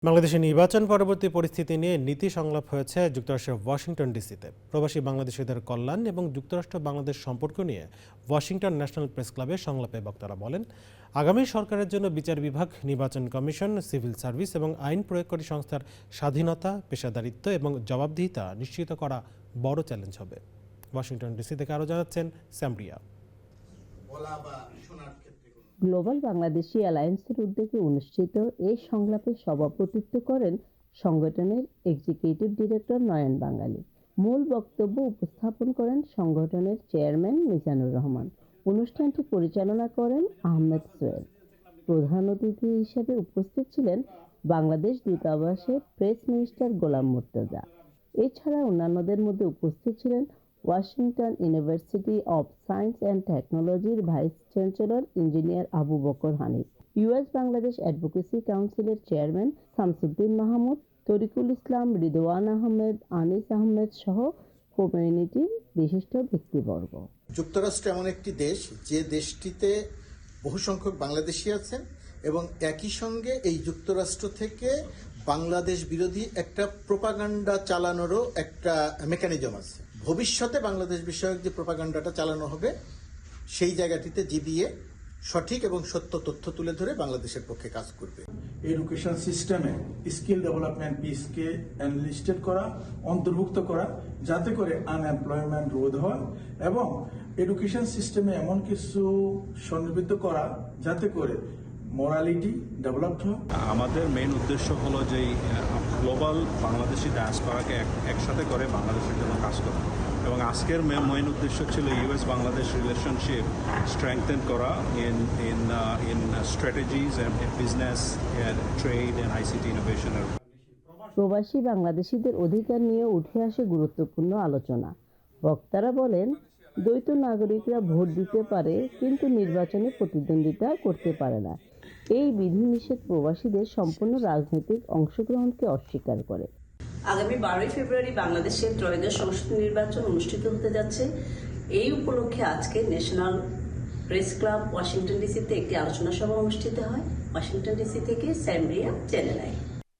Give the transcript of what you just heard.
বাংলাদেশের নির্বাচন পরবর্তী পরিস্থিতি নিয়ে নীতি সংলাপ হয়েছে যুক্তরাষ্ট্রের ওয়াশিংটন ডিসিতে। প্রবাসী বাংলাদেশিদের কল্যাণ এবং যুক্তরাষ্ট্র বাংলাদেশ সম্পর্ক নিয়ে ওয়াশিংটন ন্যাশনাল প্রেস ক্লাবে সংলাপে বক্তারা বলেন, আগামী সরকারের জন্য বিচার বিভাগ, নির্বাচন কমিশন, সিভিল সার্ভিস এবং আইন প্রয়োগকারী সংস্থার স্বাধীনতা, পেশাদারিত্ব এবং জবাবদিহিতা নিশ্চিত করা বড় চ্যালেঞ্জ হবে। ওয়াশিংটন ডিসি থেকে আরও জানাচ্ছেন স্যামরিয়া। গ্লোবাল বাংলাদেশি অ্যালায়েন্সের উদ্যোগে অনুষ্ঠিত এই সংলাপে সভাপতিত্ব করেন সংগঠনের এক্সিকিউটিভ ডিরেক্টর নয়ন বাঙালি। মূল বক্তব্য উপস্থাপন করেন সংগঠনের চেয়ারম্যান মিজানুর রহমান। অনুষ্ঠানটি পরিচালনা করেন আহমেদ সোহেল। প্রধান অতিথি হিসেবে উপস্থিত ছিলেন বাংলাদেশ দূতাবাসের প্রেস মিনিস্টার গোলাম মুর্তজা। এছাড়া অন্যান্যদের মধ্যে উপস্থিত ছিলেন Washington University of Science and টেকনোলজির vice chancellor engineer Abu Bakr Hanif, US Bangladesh advocacy কাউন্সিলের চেয়ারম্যান শামসুদ্দিন মাহমুদ, তরিকুল ইসলাম, রিদওয়ান আহমেদ, আনিস আহমেদ সহ কমিউনিটির বিশিষ্ট ব্যক্তিবর্গ। যুক্তরাষ্ট্র এমন একটি দেশ যে দেশটিতে বহু সংখ্যক বাংলাদেশি আছেন এবং একই সঙ্গে এই যুক্তরাষ্ট্র থেকে বাংলাদেশ বিরোধী একটা প্রোপাগান্ডা চালানোরও একটা মেকানিজম আছে। ভবিষ্যতে বাংলাদেশ বিষয়ক যে প্রোপাগান্ডাটা চালানো হবে সেই জায়গাটিতে জিবিএ সঠিক এবং সত্য তথ্য তুলে ধরে বাংলাদেশের পক্ষে কাজ করবে। এডুকেশন সিস্টেমে স্কিল ডেভেলপমেন্ট পিসকে এনলিস্টেড করা, অন্তর্ভুক্ত করা, যাতে করে আনএমপ্লয়মেন্ট রোধ হয় এবং এডুকেশন সিস্টেমে এমন কিছু সন্নিবেশ করা যাতে করে মোরালিটি ডেভেলপড হয়। আমাদের মেইন উদ্দেশ্য হলো যে গ্লোবাল বাংলাদেশি ডায়াসপোরাকে একসাথে করে বাংলাদেশের জন্য কাজ করা, এবং আজকের মেইন উদ্দেশ্য ছিল ইউএস বাংলাদেশ রিলেশনশিপ স্ট্রেংথেন করা in strategies and business, trade and ICT ইনোভেশনের। প্রবাসী বাংলাদেশিদের অধিকার নিয়ে উঠে আসে গুরুত্বপূর্ণ আলোচনা। বক্তারা বলেন, দ্বৈত নাগরিকরা ভোট দিতে পারে কিন্তু নির্বাচনে প্রতিদ্বন্দ্বিতা করতে পারে না। এই বিধিনিষেধ প্রবাসীদের সম্পূর্ণ রাজনৈতিক অংশগ্রহণকে অস্বীকার করে। আগামী 12 ফেব্রুয়ারি বাংলাদেশে ত্রয়োদশ সংসদ নির্বাচন অনুষ্ঠিত হতে যাচ্ছে। এই উপলক্ষে আজকে ন্যাশনাল প্রেস ক্লাব ওয়াশিংটন ডিসিতে একটি আলোচনা সভা অনুষ্ঠিত হয়। ওয়াশিংটন ডিসি থেকে স্যামরিয়া, চ্যানেল আই।